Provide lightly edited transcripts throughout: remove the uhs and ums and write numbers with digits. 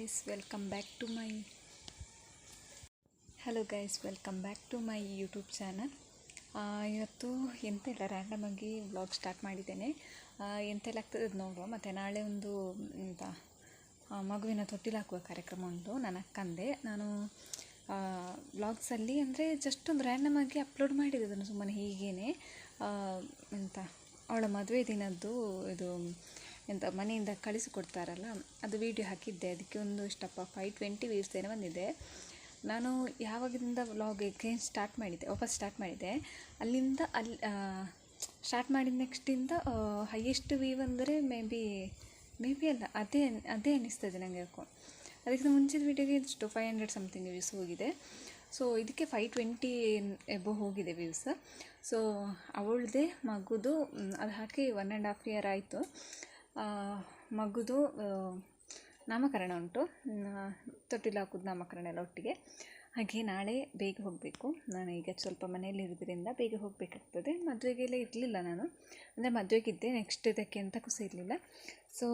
guys, welcome back to my YouTube channel. ಇವತ್ತು ಎಂತೆಲ್ಲ random ಆಗಿ ವ್ಲಾಗ್ ಸ್ಟಾರ್ಟ್ ಮಾಡಿದ್ದೇನೆ. ಎಂತೆಲ್ಲ ಆಗ್ತದೆ ಅದು ನೋಡುವ. ಮತ್ತು ನಾಳೆ ಒಂದು ಮಗುವಿನ ತೊಟ್ಟಿಲು ಹಾಕುವ ಕಾರ್ಯಕ್ರಮ ಉಂಟು ನನ್ನ ಅಕ್ಕಂದೆ. ನಾನು ವ್ಲಾಗ್ಸಲ್ಲಿ ಅಂದರೆ ಜಸ್ಟ್ ಒಂದು ರ್ಯಾಂಡಮ್ ಆಗಿ ಅಪ್ಲೋಡ್ ಮಾಡಿದೆ ಅದನ್ನು ಸುಮ್ಮನೆ ಹೀಗೇ. ಅವಳ ಮದುವೆ ದಿನದ್ದು ಇದು ಮನೆಯಿಂದ ಕಳಿಸಿಕೊಡ್ತಾರಲ್ಲ ಅದು ವೀಡಿಯೋ ಹಾಕಿದ್ದೆ. ಅದಕ್ಕೆ ಒಂದು ಇಷ್ಟಪ್ಪ 520 ವ್ಯೂಸ್ ಏನೋ ಬಂದಿದೆ. ನಾನು ಯಾವಾಗಿಂದ ವ್ಲಾಗಿಗೆ ವಾಪಸ್ ಸ್ಟಾರ್ಟ್ ಮಾಡಿದೆ ಅಲ್ಲಿಂದ ಸ್ಟಾರ್ಟ್ ಮಾಡಿದ ನೆಕ್ಸ್ಟಿಂದ ಹೈಯೆಸ್ಟ್ ವ್ಯೂ ಅಂದರೆ ಮೇ ಬಿ ಅಲ್ಲ ಅದೇ ಅನ್ನಿಸ್ತದೆ ನನಗೆ ಯಾಕೋ. ಅದಕ್ಕಿಂತ ಮುಂಚಿನ ವೀಡಿಯೋಗೆ ಇಷ್ಟು 500 ಸಮಥಿಂಗ್ ವ್ಯೂಸ್ ಹೋಗಿದೆ. ಸೊ ಇದಕ್ಕೆ 520 ಎಬೋ ಹೋಗಿದೆ ವ್ಯೂಸ್. ಸೊ ಅವಳದೇ ಮಗುದು ಅದು ಹಾಕಿ 1.5 year ಆಯಿತು. ಮಗುದು ನಾಮಕರಣ ಉಂಟು, ತೊಟ್ಟಿಲು ಹಾಕೋದು ನಾಮಕರಣ ಎಲ್ಲ ಒಟ್ಟಿಗೆ. ಹಾಗೆ ನಾಳೆ ಬೇಗ ಹೋಗಬೇಕು. ನಾನು ಈಗ ಸ್ವಲ್ಪ ಮನೆಯಲ್ಲಿ ಇರೋದ್ರಿಂದ ಬೇಗ ಹೋಗಬೇಕಾಗ್ತದೆ. ಮದುವೆಗೆಲ್ಲ ಇರಲಿಲ್ಲ ನಾನು, ಅಂದರೆ ಮದುವೆಗಿದ್ದೆ, ನೆಕ್ಸ್ಟ್ ಇದಕ್ಕೆ ಅಂತ ಇರಲಿಲ್ಲ. ಸೊ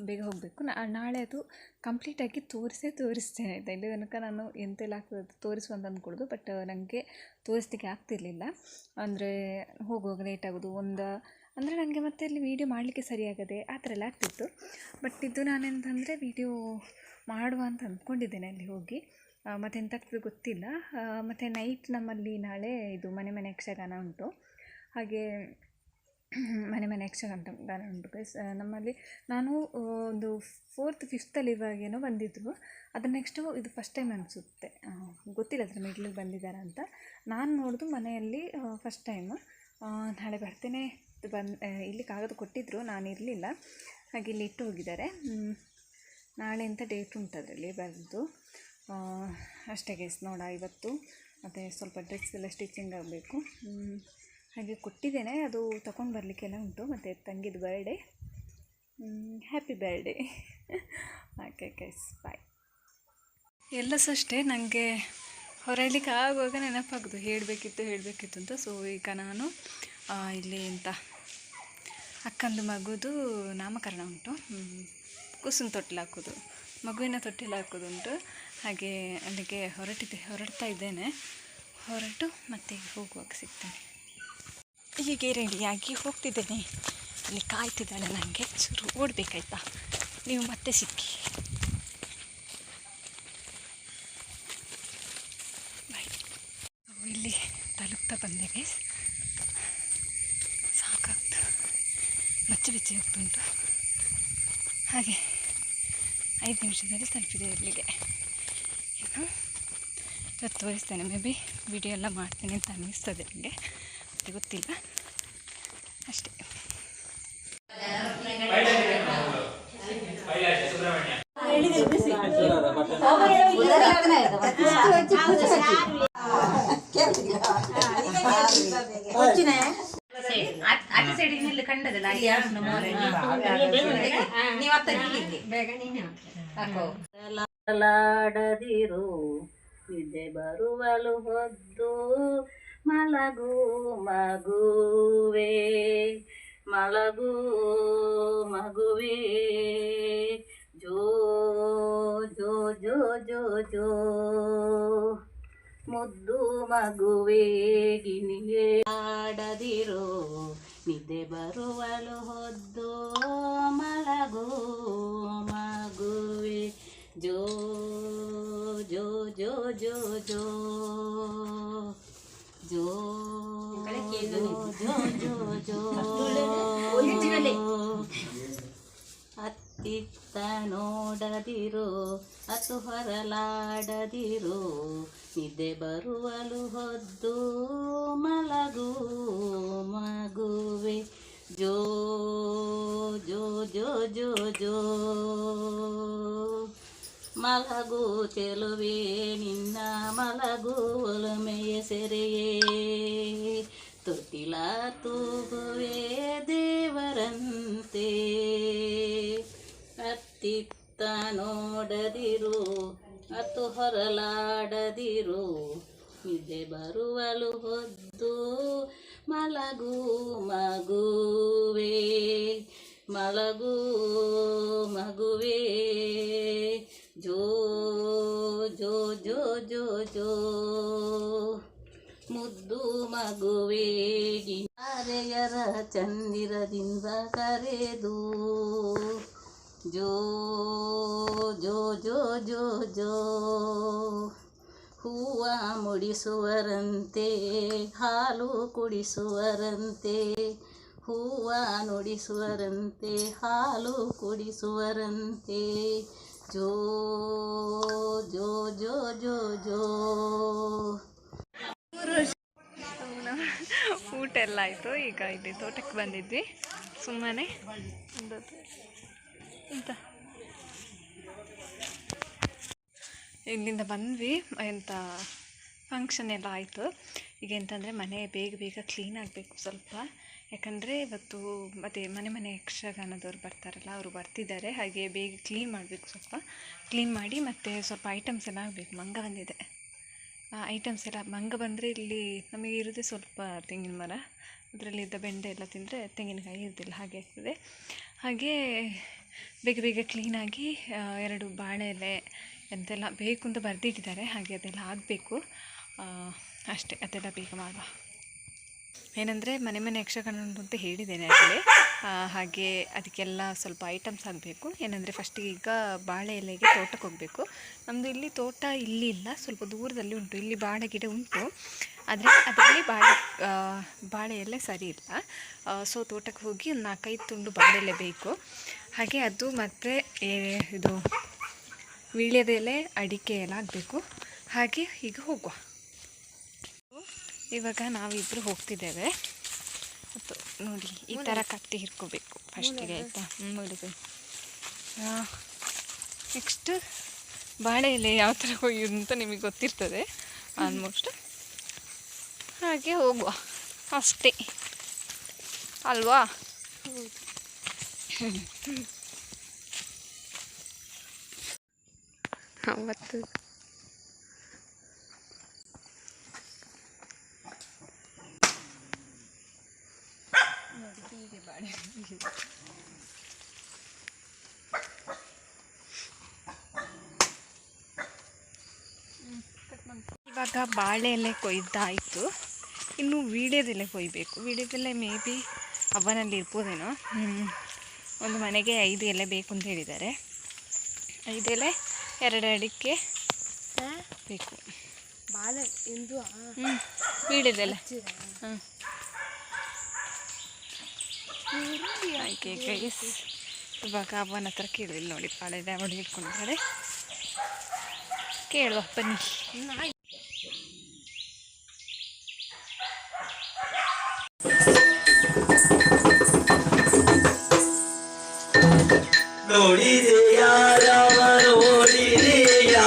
ಬೇಗ ಹೋಗಬೇಕು. ನಾಳೆ ಅದು ಕಂಪ್ಲೀಟಾಗಿ ತೋರಿಸ್ತೇನೆ ಆಯಿತಾ. ಇಲ್ಲಿ ತನಕ ನಾನು ಎಂತೆಲ್ಲ ಆಗ್ತದೆ ತೋರಿಸುವಂತ ಅಂದ್ಕೊಳ್ಳೋದು, ಬಟ್ ನನಗೆ ತೋರಿಸ್ಲಿಕ್ಕೆ ಆಗ್ತಿರ್ಲಿಲ್ಲ. ಅಂದರೆ ಹೋಗುವಾಗ ಲೇಟ್ ಆಗೋದು ಅಂದರೆ ನನಗೆ ಮತ್ತೆ ಅಲ್ಲಿ ವೀಡಿಯೋ ಮಾಡಲಿಕ್ಕೆ ಸರಿಯಾಗದೆ ಆ ಥರ ಎಲ್ಲ ಆಗ್ತಿತ್ತು. ಬಟ್ ಇದು ನಾನೆಂತಂದರೆ ವೀಡಿಯೋ ಮಾಡುವ ಅಂತ ಅಂದ್ಕೊಂಡಿದ್ದೇನೆ ಅಲ್ಲಿ ಹೋಗಿ. ಮತ್ತು ಎಂತಾಗ್ತದೆ ಗೊತ್ತಿಲ್ಲ. ಮತ್ತು ನೈಟ್ ನಮ್ಮಲ್ಲಿ ನಾಳೆ ಇದು ಮನೆ ಯಕ್ಷಗಾನ ಉಂಟು. ಹಾಗೆ ಮನೆ ಯಕ್ಷಗಾನ ಉಂಟು ನಮ್ಮಲ್ಲಿ. ನಾನು ಒಂದು 4th 5th ಇವಾಗೇನೋ ಬಂದಿದ್ದರು. ಅದರ ನೆಕ್ಸ್ಟು ಇದು ಫಸ್ಟ್ ಟೈಮ್ ಅನಿಸುತ್ತೆ, ಗೊತ್ತಿಲ್ಲ ಅದರ ಮಿಡ್ಲಿಗೆ ಬಂದಿದ್ದಾರೆ ಅಂತ. ನಾನು ನೋಡೋದು ಮನೆಯಲ್ಲಿ ಫಸ್ಟ್ ಟೈಮು. ನಾಳೆ ಬರ್ತೇನೆ ಇಲ್ಲಿ ಕಾಗದ ಕೊಟ್ಟಿದ್ದರು, ನಾನು ಇರಲಿಲ್ಲ, ಹಾಗೆ ಇಲ್ಲಿ ಇಟ್ಟು ಹೋಗಿದ್ದಾರೆ. ನಾಳೆ ಅಂತ ಡೇಟ್ ಉಂಟು ಅದರಲ್ಲಿ ಬರೆದು. ಅಷ್ಟೇ ಗೈಸ್ ನೋಡ. ಇವತ್ತು ಮತ್ತು ಸ್ವಲ್ಪ ಡ್ರೆಸ್ ಎಲ್ಲ ಸ್ಟಿಚಿಂಗ್ ಆಗಬೇಕು. ಹಾಗೆ ಕೊಟ್ಟಿದ್ದೇನೆ, ಅದು ತಗೊಂಡು ಬರಲಿಕ್ಕೆಲ್ಲ ಉಂಟು. ಮತ್ತು ತಂಗಿದು birthday, happy birthday. Okay guys bye. ಎಲ್ಲ ಸಹ ಅಷ್ಟೇ, ನನಗೆ ಹೊರಲಿಕ್ಕೆ ಆಗುವಾಗ ನೆನಪಾಗೋದು ಹೇಳಬೇಕಿತ್ತು ಅಂತ. ಸೊ ಈಗ ನಾನು ಇಲ್ಲಿ ಅಕ್ಕಂದು ಮಗುದು ನಾಮಕರಣ ಉಂಟು, ಕುಸುಮ ತೊಟ್ಟಿಲು ಹಾಕೋದು, ಮಗುವಿನ ತೊಟ್ಟಿಲು ಹಾಕೋದು ಉಂಟು. ಹಾಗೆ ಅಲ್ಲಿಗೆ ಹೊರಡ್ತಾ ಇದ್ದೇನೆ. ಹೊರಟು ಮತ್ತೆ ಹೋಗುವಾಗ ಸಿಗ್ತೇನೆ. ಹೀಗೆ ರೆಡಿಯಾಗಿ ಹೋಗ್ತಿದ್ದೇನೆ. ಅಲ್ಲಿ ಕಾಯ್ತಿದ್ದಾಳೆ ನನಗೆ, ಚೂರು ಓಡಬೇಕಾಯ್ತಾ. ನೀವು ಮತ್ತೆ ಸಿಕ್ಕಿ ಬಾಯ್. ಇಲ್ಲಿ ತಲುಪ್ತಾ ಬಂದೆ ಗೈಸ್. ಸಾಕಾಗ್ತು, ಬೆಚ್ಚಿ ಹೋಗ್ತುಂಟು. ಹಾಗೆ 5 ನಿಮಿಷದಲ್ಲಿ ತಲುಪಿದೆ ಇಲ್ಲಿಗೆ. ಇನ್ನು ಇವತ್ತು ತೋರಿಸ್ತೇನೆ, ಮೇ ಬಿ ವಿಡಿಯೋ ಎಲ್ಲ ಮಾಡ್ತೇನೆ ಅಂತ ಅನ್ನಿಸ್ತದೆ ನನಗೆ, ಅದು ಗೊತ್ತಿಲ್ಲ ಅಷ್ಟೇ. ಲಾಡದಿರು ನಿದ್ದೆ ಬರುವಲು ಹೊದ್ದು ಮಲಗು ಮಗುವೇ, ಮಲಗು ಮಗುವೇ, ಜೋ ಜೋ ಜೋ ಜೋ ಜೋ, ಮುದ್ದು ಮಗುವೇ ಗಿಣಿಗೆ ಆಡದಿರು ನಿದ್ದೆ ಬರುವಲು ಹೊದ್ದು ಮಲಗು ಮಗುವೇ, ಜೋ ಜೋ ಜೋ ಜೋ ಜೋ ಜೋ ಜೋ ಜೋ ಜೋ. ಅತ್ತಿತ್ತ ನೋಡದಿರು ಅತು ಹೊರಲಾಡದಿರು ನಿದ್ದೆ ಬರುವಲು ಹೊದ್ದು ಮಲಗು ಮಗುವೆ, ಜೋ ಜೋ ಜೋ ಜೋ ಜೋ. ಮಲಗು ಚೆಲುವೆ ನಿನ್ನ ಮಲಗು ಒಲಮೆಯ ಸೆರೆಯೇ, ತೊಟ್ಟಿಲ ತೂಗುವೆ ದೇವರಂತೆ. ಅತ್ತಿತ್ತ ನೋಡದಿರು ಅತು ಹೊರಲಾಡದಿರು ನಿದ್ದೆ ಬರುವಲು ಹೊದ್ದು ಮಲಗು ಮಗುವೇ, ಮಲಗು ಮಗುವೇ, ಜೋ ಜೋ ಜೋ ಜೋ ಜೋ ಮುದ್ದು ಮಗುವೇಗಿ ತಾರೆಯರ ಚಂದಿರದಿಂದ ಕರೆದು ಜೋ ಜೋ ಜೋ ಜೋ ಜೋ ಹೂವ ಮುಡಿಸುವರಂತೆ ಹಾಲು ಕುಡಿಸುವರಂತೆ ಹೂವ ನುಡಿಸುವರಂತೆ ಹಾಲು ಕುಡಿಸುವರಂತೆ ಜೋ ಜೋ ಜೋ ಜೋ ಜೋ. ಊಟ ಎಲ್ಲ ಆಯಿತು. ಈಗ ಇಲ್ಲಿ ತೋಟಕ್ಕೆ ಬಂದಿದ್ವಿ ಸುಮ್ಮನೆ ಎಂತ ಇಲ್ಲಿಂದ ಬಂದ್ವಿ. ಎಂತ ಫಂಕ್ಷನ್ ಎಲ್ಲ ಆಯಿತು. ಈಗ ಎಂತಂದರೆ ಮನೆ ಬೇಗ ಬೇಗ ಕ್ಲೀನ್ ಆಗಬೇಕು ಸ್ವಲ್ಪ. ಯಾಕಂದರೆ ಇವತ್ತು ಮತ್ತು ಮನೆ ಯಕ್ಷಗಾನದವ್ರು ಬರ್ತಾರಲ್ಲ, ಅವರು ಬರ್ತಿದ್ದಾರೆ. ಹಾಗೆ ಬೇಗ ಕ್ಲೀನ್ ಮಾಡಬೇಕು. ಸ್ವಲ್ಪ ಕ್ಲೀನ್ ಮಾಡಿ ಮತ್ತು ಸ್ವಲ್ಪ ಐಟಮ್ಸ್ ಎಲ್ಲ ಆಗಬೇಕು. ಮಂಗ ಬಂದಿದೆ. ಐಟಮ್ಸ್ ಎಲ್ಲ ಮಂಗ ಬಂದರೆ ಇಲ್ಲಿ ನಮಗೆ ಇರೋದೇ ಸ್ವಲ್ಪ ತೆಂಗಿನ ಮರ, ಅದರಲ್ಲಿದ್ದ ಬೆಂಡೆ ಎಲ್ಲ ತಿಂದರೆ ತೆಂಗಿನಕಾಯಿ ಇರೋದಿಲ್ಲ, ಹಾಗೆ ಆಗ್ತದೆ. ಹಾಗೆ ಬೇಗ ಬೇಗ ಕ್ಲೀನಾಗಿ 2 ಬಾಳೆ ಎಲೆ ಎಂತೆಲ್ಲ ಬೇಕು ಅಂತ ಬರೆದಿಟ್ಟಿದ್ದಾರೆ. ಹಾಗೆ ಅದೆಲ್ಲ ಆಗಬೇಕು ಅಷ್ಟೇ. ಅದೆಲ್ಲ ಬೇಗ ಮಾಡುವ. ಏನಂದರೆ ಮನೆ ಯಕ್ಷಗಾನ ಅಂತ ಹೇಳಿದ್ದೇನೆ ಆಗಲೇ. ಹಾಗೆ ಅದಕ್ಕೆಲ್ಲ ಸ್ವಲ್ಪ ಐಟಮ್ಸ್ ಆಗಬೇಕು. ಏನಂದರೆ ಫಸ್ಟಿಗೆ ಈಗ ಬಾಳೆ ಎಲೆಗೆ ತೋಟಕ್ಕೆ ಹೋಗಬೇಕು. ನಮ್ಮದು ಇಲ್ಲಿ ತೋಟ ಇಲ್ಲಿ ಇಲ್ಲ, ಸ್ವಲ್ಪ ದೂರದಲ್ಲಿ ಉಂಟು. ಇಲ್ಲಿ ಬಾಳೆ ಗಿಡ ಉಂಟು, ಆದರೆ ಅದರಲ್ಲಿ ಬಾಳೆ ಎಲೆ ಸರಿ ಇಲ್ಲ. ಸೊ ತೋಟಕ್ಕೆ ಹೋಗಿ ಒಂದು 4-5 ತುಂಡು ಬಾಳೆ ಎಲೆ ಬೇಕು. ಹಾಗೆ ಅದು ಮತ್ತು ಇದು ವೀಳ್ಯದೆಲೆ, ಅಡಿಕೆ ಎಲ್ಲ ಆಗಬೇಕು. ಹಾಗೆ ಈಗ ಹೋಗುವ. ಇವಾಗ ನಾವಿಬ್ಬರು ಹೋಗ್ತಿದ್ದೇವೆ. ಮತ್ತು ನೋಡಿ ಈ ಥರ ಕಟ್ಟಿ ಹಿಡ್ಕೋಬೇಕು ಫಸ್ಟಿಗೆ, ಆಯಿತಾ? ನೋಡಿದೆ. ನೆಕ್ಸ್ಟ್ ಬಾಳೆ ಎಲೆ ಯಾವ ಥರ ಕೊಯ್ಯೋದು ಅಂತ ನಿಮಗೆ ಗೊತ್ತಿರ್ತದೆ ಆಲ್ಮೋಸ್ಟ್. ಹಾಗೆ ಹೋಗುವ ಅಷ್ಟೇ ಅಲ್ವಾ? ಅವತ್ತು ಹೀಗೆ ಬಾಳೆ ಇವಾಗ ಬಾಳೆ ಎಲೆ ಕೊಯ್ದಾಯಿತು. ಇನ್ನು ವೀಳ್ಯದೆಲೆ ಕೊಯ್ಬೇಕು. ವೀಳ್ಯದೆಲೆ ಮೇ ಬಿ ಅವನಲ್ಲಿ ಇರ್ಬೋದೇನೋ. ಒಂದು ಮನೆಗೆ 5 ಎಲೆ ಬೇಕು ಅಂತ ಹೇಳಿದ್ದಾರೆ. 5 ಎಲೆ 2 ಅಡಿಕೆ ಬೇಕು. ಬಾಳೆ ಎಂದು ವೀಳ್ಯದೆಲೆ ಹಾಂ ಹಾಗೆ ಗೈಸ್. ಇವಾಗ ಅವನ ಹತ್ರ ಕೇಳಿಲ್ಲ ನೋಡಿ, ಬಾಳೆ ಎಲೆ ಅವಳು ಹಿಡ್ಕೊಂಡಿದ್ದಾರೆ. ಕೇಳುವ ಬನ್ನಿ. ನೋಡಿದೆಯಾ ರಾಮ ನೋಡಿದೆಯಾ,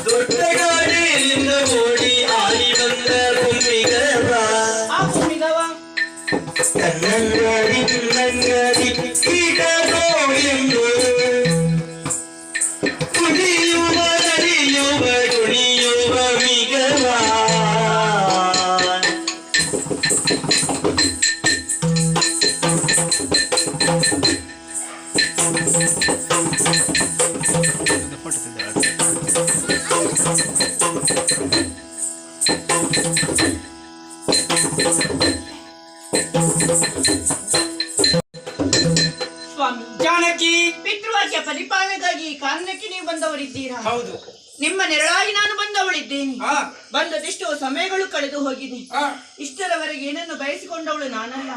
ದೊಡ್ಡ ಗಾಡಿಯಿಂದ ಓಡಿ ಆಡಿ ಬಂದ ಭೂಮಿಗವ, ಕನ್ನಂಗಡಿ ಕನ್ನಂಗಡಿ ಕೀಟೋ ಎಂದು ಕುಣಿಯುವ ನಡೆಯುವ ಕುಣಿಯುವ ಮಿಗವ. ಸ್ವಾಮಿ ಜಾನಕಿ, ಪಿತೃವಾಕ್ಯ ಪರಿಪಾಲನೆಗಾಗಿ ಕಾರಣಕ್ಕೆ ನೀವು ಬಂದವರಿದ್ದೀರಾ? ಹೌದು. ನಿಮ್ಮ ನೆರಳಾಗಿ ನಾನು ಬಂದವಳಿದ್ದೇನೆ. ಬಂದದೆಷ್ಟೋ ಸಮಯಗಳು ಕಳೆದು ಹೋಗಿದೆ. ಇಷ್ಟರವರೆಗೆ ಏನನ್ನು ಬಯಸಿಕೊಂಡವಳು ನಾನಲ್ಲ.